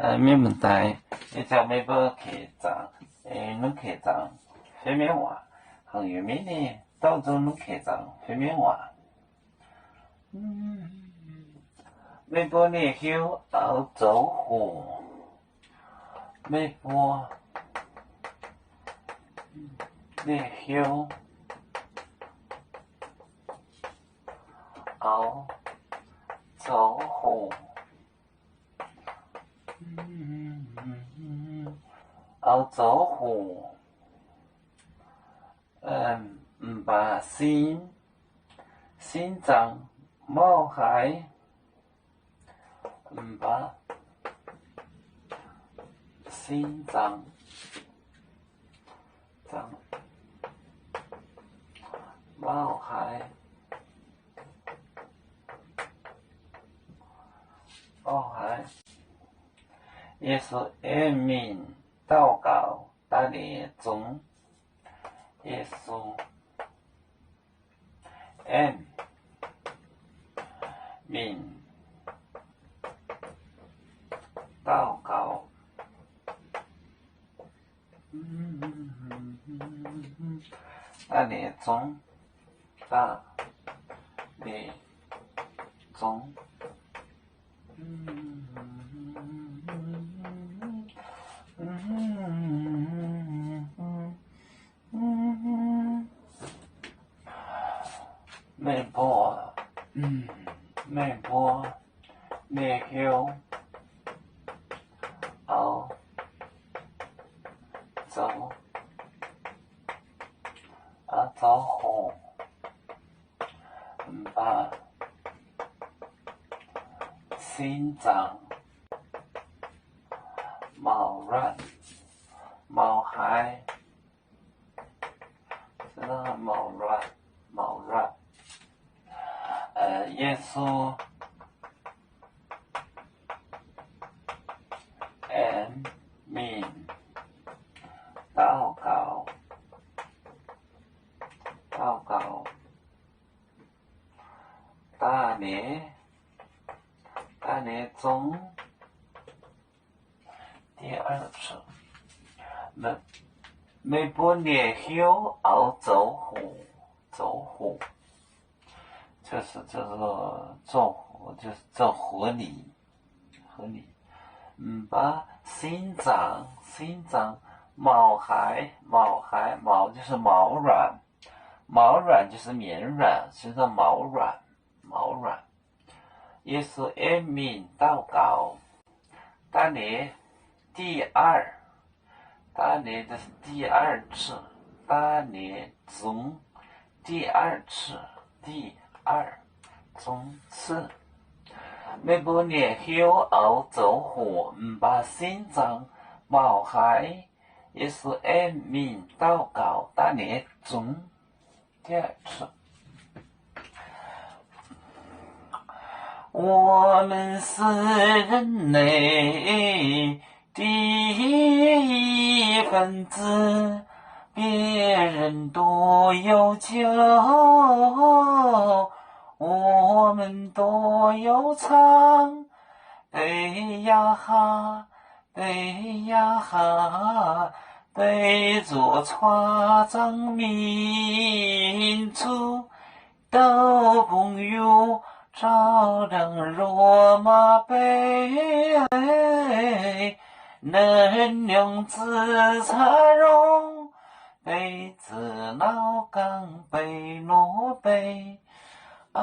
缅甸台，一条美国客栈，侬客栈方面话，行业面呢，到处侬客栈方面话。美国呢有澳洲货，美国呢有澳洲货。澳洲货，把心脏冒海，把心脏冒海，也是人民祷告大列中，耶稣人民祷告，大列中，大列中。美国呢有澳洲货，把心脏冒海，是那个冒软。耶稣人民祷告，大列中第二次，美国也有澳洲货。就是做合理，把心脏冒海就是毛软就是绵软，所以说毛软，也是人民祷告，大列第二次，大列中第二次。美国也有澳洲货，把心脏冒海，也是人民祷告大列中第二次。我们是人类的一份子，别人都有酒，我们都有唱，对呀哈，对着船长民族都朋友，照亮罗马杯，能量自茶容，杯子老港贝诺贝啊。